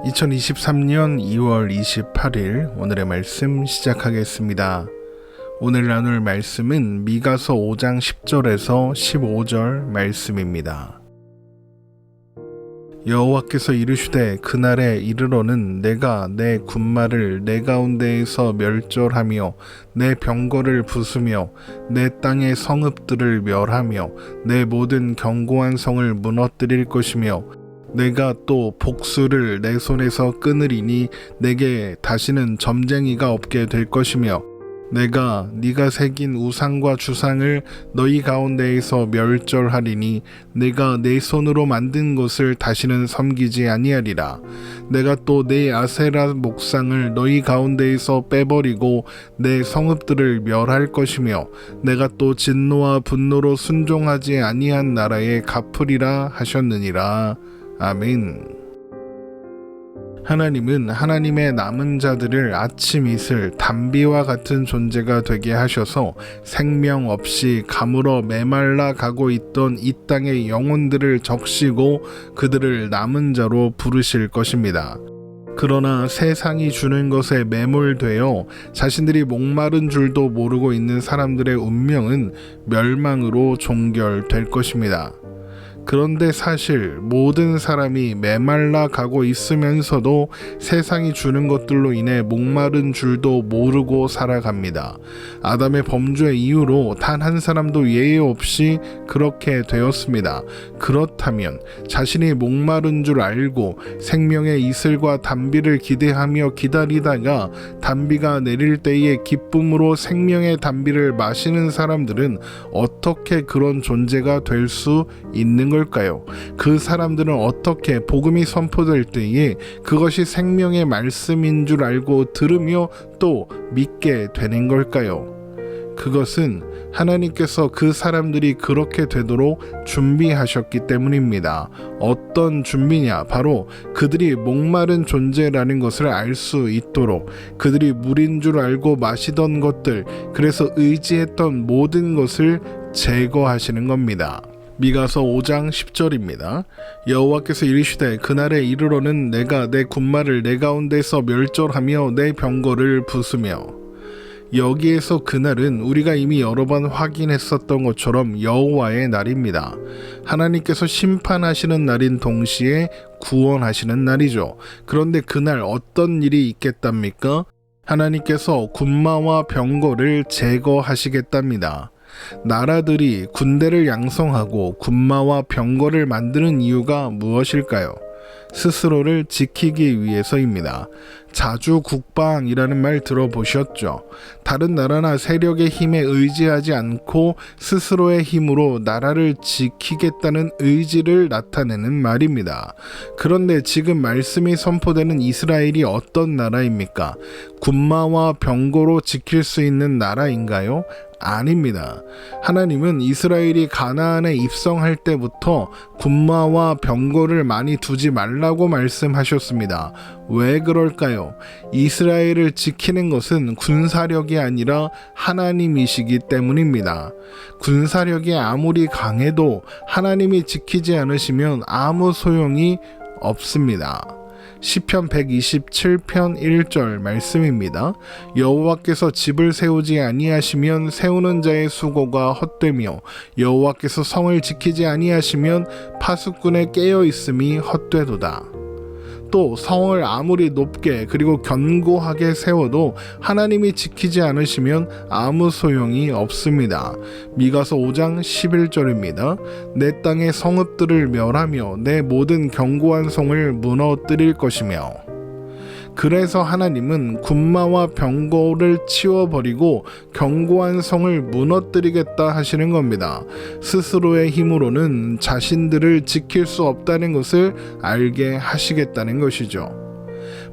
2023년 2월 28일 오늘의 말씀 시작하겠습니다. 오늘 나눌 말씀은 미가서 5장 10절에서 15절 말씀입니다. 여호와께서 이르시되 그날에 이르러는 내가 내 군마를 내 가운데에서 멸절하며 내 병거를 부수며 내 땅의 성읍들을 멸하며 내 모든 견고한 성을 무너뜨릴 것이며 내가 또 복수를 내 손에서 끊으리니 내게 다시는 점쟁이가 없게 될 것이며 내가 네가 새긴 우상과 주상을 너희 가운데에서 멸절하리니 내가 내 손으로 만든 것을 다시는 섬기지 아니하리라. 내가 또 내 아세라 목상을 너희 가운데에서 빼버리고 내 성읍들을 멸할 것이며 내가 또 진노와 분노로 순종하지 아니한 나라에 갚으리라 하셨느니라. 아멘. 하나님은 하나님의 남은 자들을 아침 이슬 단비와 같은 존재가 되게 하셔서 생명 없이 가물어 메말라 가고 있던 이 땅의 영혼들을 적시고 그들을 남은 자로 부르실 것입니다. 그러나 세상이 주는 것에 매몰되어 자신들이 목마른 줄도 모르고 있는 사람들의 운명은 멸망으로 종결될 것입니다. 그런데 사실 모든 사람이 메말라 가고 있으면서도 세상이 주는 것들로 인해 목마른 줄도 모르고 살아갑니다. 아담의 범죄 이후로 단 한 사람도 예외 없이 그렇게 되었습니다. 그렇다면 자신이 목마른 줄 알고 생명의 이슬과 단비를 기대하며 기다리다가 단비가 내릴 때에 기쁨으로 생명의 단비를 마시는 사람들은 어떻게 그런 존재가 될 수 있는 걸까요? 그 사람들은 어떻게 복음이 선포될 때에 그것이 생명의 말씀인 줄 알고 들으며 또 믿게 되는 걸까요? 그것은 하나님께서 그 사람들이 그렇게 되도록 준비하셨기 때문입니다. 어떤 준비냐? 바로 그들이 목마른 존재라는 것을 알 수 있도록 그들이 물인 줄 알고 마시던 것들, 그래서 의지했던 모든 것을 제거하시는 겁니다. 미가서 5장 10절입니다. 여호와께서 이르시되 그날에 이르러는 내가 내 군마를 내 가운데서 멸절하며 내 병거를 부수며. 여기에서 그날은 우리가 이미 여러 번 확인했었던 것처럼 여호와의 날입니다. 하나님께서 심판하시는 날인 동시에 구원하시는 날이죠. 그런데 그날 어떤 일이 있겠답니까? 하나님께서 군마와 병거를 제거하시겠답니다. 나라들이 군대를 양성하고 군마와 병거를 만드는 이유가 무엇일까요? 스스로를 지키기 위해서입니다. 자주국방이라는 말 들어보셨죠? 다른 나라나 세력의 힘에 의지하지 않고 스스로의 힘으로 나라를 지키겠다는 의지를 나타내는 말입니다. 그런데 지금 말씀이 선포되는 이스라엘이 어떤 나라입니까? 군마와 병거로 지킬 수 있는 나라인가요? 아닙니다. 하나님은 이스라엘이 가나안에 입성할 때부터 군마와 병거를 많이 두지 말라고 말씀하셨습니다. 왜 그럴까요? 이스라엘을 지키는 것은 군사력이 아니라 하나님이시기 때문입니다. 군사력이 아무리 강해도 하나님이 지키지 않으시면 아무 소용이 없습니다. 시편 127편 1절 말씀입니다. 여호와께서 집을 세우지 아니하시면 세우는 자의 수고가 헛되며 여호와께서 성을 지키지 아니하시면 파수꾼의 깨어 있음이 헛되도다. 또 성을 아무리 높게 그리고 견고하게 세워도 하나님이 지키지 않으시면 아무 소용이 없습니다. 미가서 5장 11절입니다. 내 땅의 성읍들을 멸하며 내 모든 견고한 성을 무너뜨릴 것이며. 그래서 하나님은 군마와 병거를 치워버리고 견고한 성을 무너뜨리겠다 하시는 겁니다. 스스로의 힘으로는 자신들을 지킬 수 없다는 것을 알게 하시겠다는 것이죠.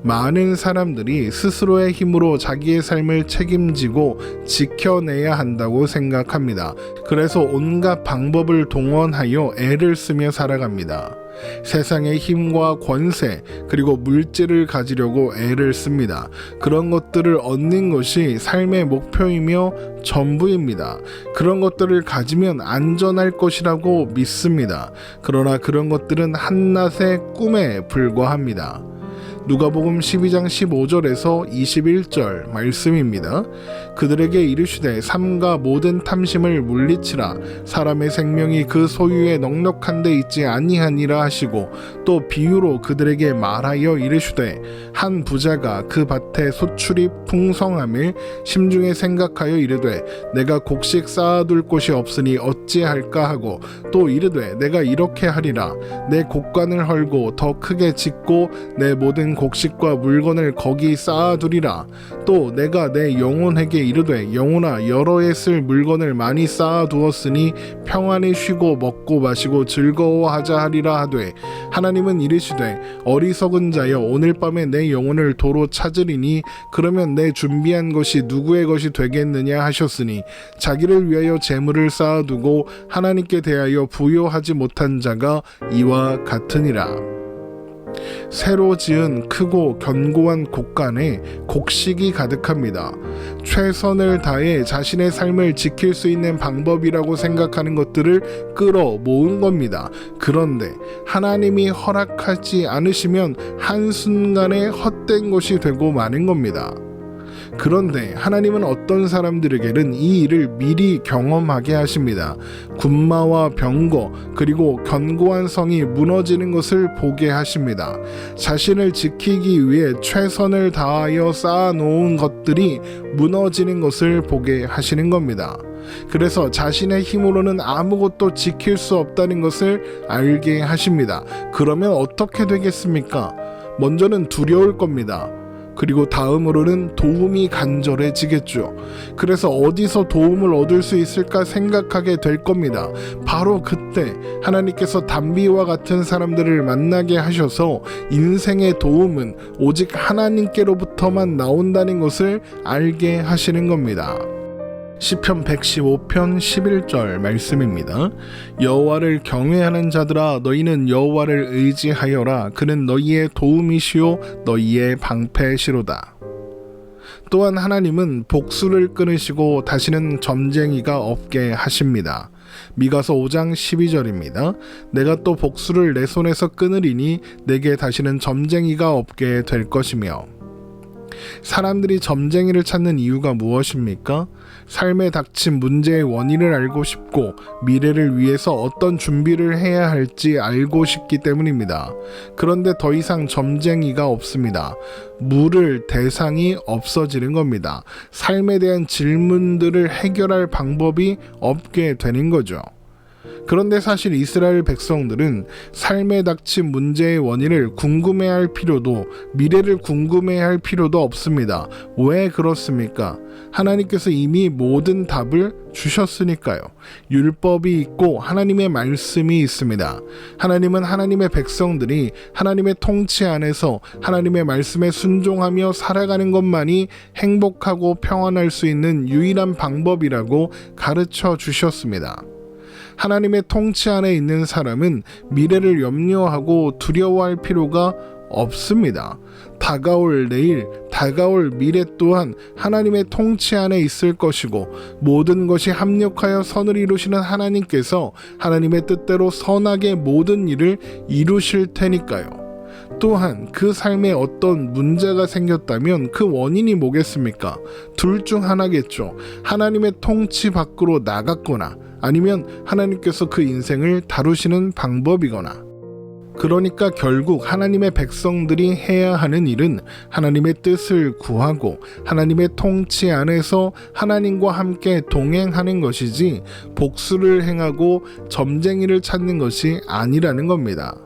많은 사람들이 스스로의 힘으로 자기의 삶을 책임지고 지켜내야 한다고 생각합니다. 그래서 온갖 방법을 동원하여 애를 쓰며 살아갑니다. 세상의 힘과 권세 그리고 물질을 가지려고 애를 씁니다. 그런 것들을 얻는 것이 삶의 목표이며 전부입니다. 그런 것들을 가지면 안전할 것이라고 믿습니다. 그러나 그런 것들은 한낱의 꿈에 불과합니다. 누가복음 12장 15절에서 21절 말씀입니다. 그들에게 이르시되 삼가 모든 탐심을 물리치라. 사람의 생명이 그 소유에 넉넉한 데 있지 아니하니라 하시고 또 비유로 그들에게 말하여 이르시되 한 부자가 그 밭에 소출이 풍성함을 심중에 생각하여 이르되 내가 곡식 쌓아둘 곳이 없으니 어찌할까 하고 또 이르되 내가 이렇게 하리라. 내 곡간을 헐고 더 크게 짓고 내 모든 곡식과 물건을 거기 쌓아두리라. 또 내가 내 영혼에게 이르되 영혼아 여러 해 쓸 물건을 많이 쌓아두었으니 평안히 쉬고 먹고 마시고 즐거워하자 하리라 하되 하나님은 이르시되 어리석은 자여 오늘 밤에 내 영혼을 도로 찾으리니 그러면 내 준비한 것이 누구의 것이 되겠느냐 하셨으니 자기를 위하여 재물을 쌓아두고 하나님께 대하여 부요하지 못한 자가 이와 같으니라. 새로 지은 크고 견고한 곡간에 곡식이 가득합니다. 최선을 다해 자신의 삶을 지킬 수 있는 방법이라고 생각하는 것들을 끌어 모은 겁니다. 그런데 하나님이 허락하지 않으시면 한순간에 헛된 것이 되고 마는 겁니다. 그런데 하나님은 어떤 사람들에게는 이 일을 미리 경험하게 하십니다. 군마와 병거 그리고 견고한 성이 무너지는 것을 보게 하십니다. 자신을 지키기 위해 최선을 다하여 쌓아놓은 것들이 무너지는 것을 보게 하시는 겁니다. 그래서 자신의 힘으로는 아무것도 지킬 수 없다는 것을 알게 하십니다. 그러면 어떻게 되겠습니까? 먼저는 두려울 겁니다. 그리고 다음으로는 도움이 간절해지겠죠. 그래서 어디서 도움을 얻을 수 있을까 생각하게 될 겁니다. 바로 그때 하나님께서 담비와 같은 사람들을 만나게 하셔서 인생의 도움은 오직 하나님께로부터만 나온다는 것을 알게 하시는 겁니다. 시편 115편 11절 말씀입니다. 여호와를 경외하는 자들아 너희는 여호와를 의지하여라. 그는 너희의 도움이시요 너희의 방패시로다. 또한 하나님은 복수를 끊으시고 다시는 점쟁이가 없게 하십니다. 미가서 5장 12절입니다. 내가 또 복수를 내 손에서 끊으리니 내게 다시는 점쟁이가 없게 될 것이며. 사람들이 점쟁이를 찾는 이유가 무엇입니까? 삶에 닥친 문제의 원인을 알고 싶고 미래를 위해서 어떤 준비를 해야 할지 알고 싶기 때문입니다. 그런데 더 이상 점쟁이가 없습니다. 물을 대상이 없어지는 겁니다. 삶에 대한 질문들을 해결할 방법이 없게 되는 거죠. 그런데 사실 이스라엘 백성들은 삶에 닥친 문제의 원인을 궁금해할 필요도 미래를 궁금해할 필요도 없습니다. 왜 그렇습니까? 하나님께서 이미 모든 답을 주셨으니까요. 율법이 있고 하나님의 말씀이 있습니다. 하나님은 하나님의 백성들이 하나님의 통치 안에서 하나님의 말씀에 순종하며 살아가는 것만이 행복하고 평안할 수 있는 유일한 방법이라고 가르쳐 주셨습니다. 하나님의 통치 안에 있는 사람은 미래를 염려하고 두려워할 필요가 없습니다. 다가올 내일, 다가올 미래 또한 하나님의 통치 안에 있을 것이고 모든 것이 합력하여 선을 이루시는 하나님께서 하나님의 뜻대로 선하게 모든 일을 이루실 테니까요. 또한 그 삶에 어떤 문제가 생겼다면 그 원인이 뭐겠습니까? 둘 중 하나겠죠. 하나님의 통치 밖으로 나갔거나 아니면 하나님께서 그 인생을 다루시는 방법이거나. 그러니까 결국 하나님의 백성들이 해야 하는 일은 하나님의 뜻을 구하고 하나님의 통치 안에서 하나님과 함께 동행하는 것이지 복수를 행하고 점쟁이를 찾는 것이 아니라는 겁니다.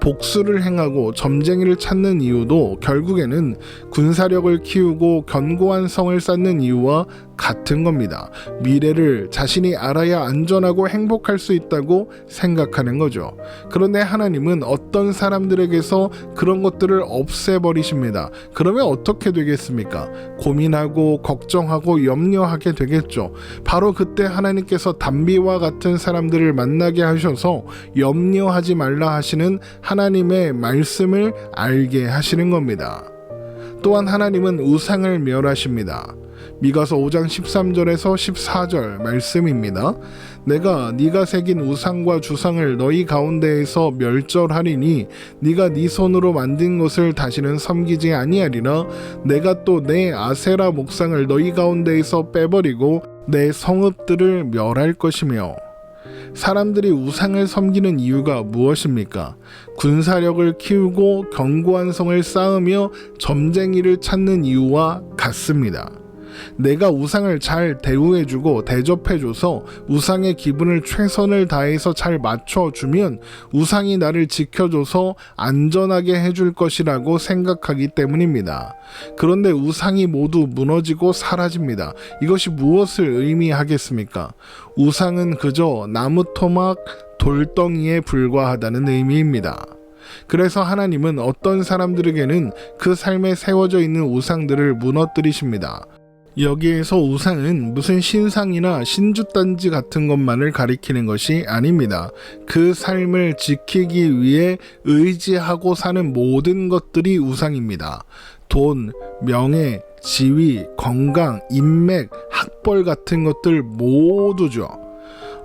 복수를 행하고 점쟁이를 찾는 이유도 결국에는 군사력을 키우고 견고한 성을 쌓는 이유와 같은 겁니다. 미래를 자신이 알아야 안전하고 행복할 수 있다고 생각하는 거죠. 그런데 하나님은 어떤 사람들에게서 그런 것들을 없애버리십니다. 그러면 어떻게 되겠습니까? 고민하고 걱정하고 염려하게 되겠죠. 바로 그때 하나님께서 담비와 같은 사람들을 만나게 하셔서 염려하지 말라 하시는 하나님의 말씀을 알게 하시는 겁니다. 또한 하나님은 우상을 멸하십니다. 미가서 5장 13절에서 14절 말씀입니다. 내가 네가 새긴 우상과 주상을 너희 가운데에서 멸절하리니 네가 네 손으로 만든 것을 다시는 섬기지 아니하리라. 내가 또 내 아세라 목상을 너희 가운데에서 빼버리고 내 성읍들을 멸할 것이며. 사람들이 우상을 섬기는 이유가 무엇입니까? 군사력을 키우고 견고한 성을 쌓으며 점쟁이를 찾는 이유와 같습니다. 내가 우상을 잘 대우해주고 대접해줘서 우상의 기분을 최선을 다해서 잘 맞춰주면 우상이 나를 지켜줘서 안전하게 해줄 것이라고 생각하기 때문입니다. 그런데 우상이 모두 무너지고 사라집니다. 이것이 무엇을 의미하겠습니까? 우상은 그저 나무 토막, 돌덩이에 불과하다는 의미입니다. 그래서 하나님은 어떤 사람들에게는 그 삶에 세워져 있는 우상들을 무너뜨리십니다. 여기에서 우상은 무슨 신상이나 신주단지 같은 것만을 가리키는 것이 아닙니다. 그 삶을 지키기 위해 의지하고 사는 모든 것들이 우상입니다. 돈, 명예, 지위, 건강, 인맥, 학벌 같은 것들 모두죠.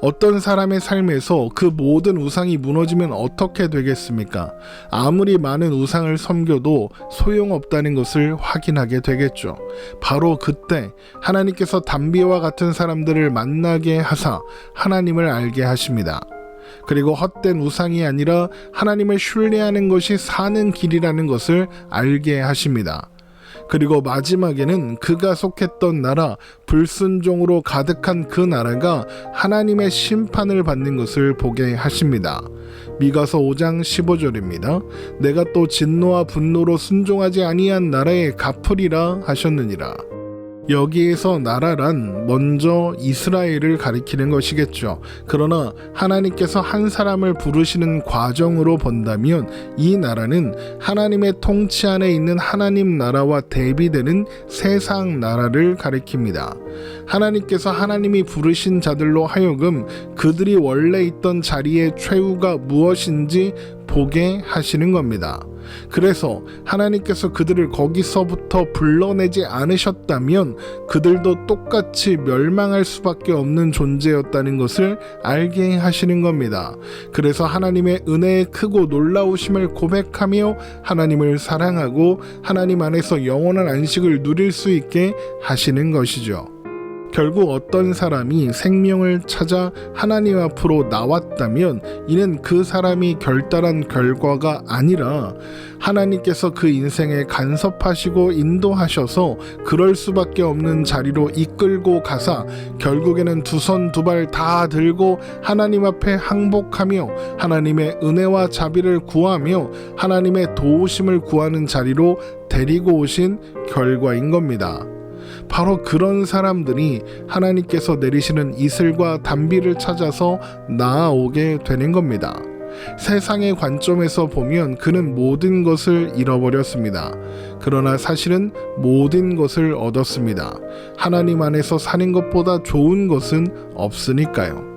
어떤 사람의 삶에서 그 모든 우상이 무너지면 어떻게 되겠습니까? 아무리 많은 우상을 섬겨도 소용없다는 것을 확인하게 되겠죠. 바로 그때 하나님께서 담비와 같은 사람들을 만나게 하사 하나님을 알게 하십니다. 그리고 헛된 우상이 아니라 하나님을 신뢰하는 것이 사는 길이라는 것을 알게 하십니다. 그리고 마지막에는 그가 속했던 나라, 불순종으로 가득한 그 나라가 하나님의 심판을 받는 것을 보게 하십니다. 미가서 5장 15절입니다. 내가 또 진노와 분노로 순종하지 아니한 나라에 갚으리라 하셨느니라. 여기에서 나라란 먼저 이스라엘을 가리키는 것이겠죠. 그러나 하나님께서 한 사람을 부르시는 과정으로 본다면 이 나라는 하나님의 통치 안에 있는 하나님 나라와 대비되는 세상 나라를 가리킵니다. 하나님께서 하나님이 부르신 자들로 하여금 그들이 원래 있던 자리의 최후가 무엇인지 보게 하시는 겁니다. 그래서 하나님께서 그들을 거기서부터 불러내지 않으셨다면 그들도 똑같이 멸망할 수밖에 없는 존재였다는 것을 알게 하시는 겁니다. 그래서 하나님의 은혜의 크고 놀라우심을 고백하며 하나님을 사랑하고 하나님 안에서 영원한 안식을 누릴 수 있게 하시는 것이죠. 결국 어떤 사람이 생명을 찾아 하나님 앞으로 나왔다면 이는 그 사람이 결단한 결과가 아니라 하나님께서 그 인생에 간섭하시고 인도하셔서 그럴 수밖에 없는 자리로 이끌고 가사 결국에는 두 손 두 발 다 들고 하나님 앞에 항복하며 하나님의 은혜와 자비를 구하며 하나님의 도우심을 구하는 자리로 데리고 오신 결과인 겁니다. 바로 그런 사람들이 하나님께서 내리시는 이슬과 단비를 찾아서 나아오게 되는 겁니다. 세상의 관점에서 보면 그는 모든 것을 잃어버렸습니다. 그러나 사실은 모든 것을 얻었습니다. 하나님 안에서 사는 것보다 좋은 것은 없으니까요.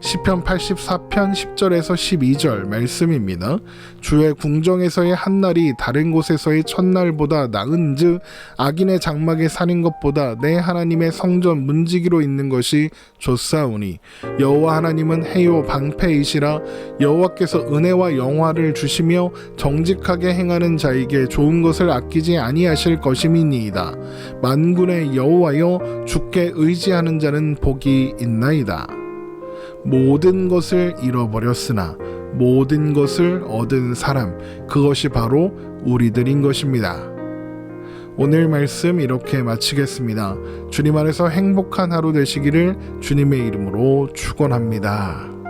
시편 84편 10절에서 12절 말씀입니다. 주의 궁정에서의 한날이 다른 곳에서의 첫날보다 나은즉 악인의 장막에 사는 것보다 내 하나님의 성전 문지기로 있는 것이 좋사오니 여호와 하나님은 해요 방패이시라. 여호와께서 은혜와 영화를 주시며 정직하게 행하는 자에게 좋은 것을 아끼지 아니하실 것임이니이다. 만군의 여호와여 주께 의지하는 자는 복이 있나이다. 모든 것을 잃어버렸으나 모든 것을 얻은 사람, 그것이 바로 우리들인 것입니다. 오늘 말씀 이렇게 마치겠습니다. 주님 안에서 행복한 하루 되시기를 주님의 이름으로 축원합니다.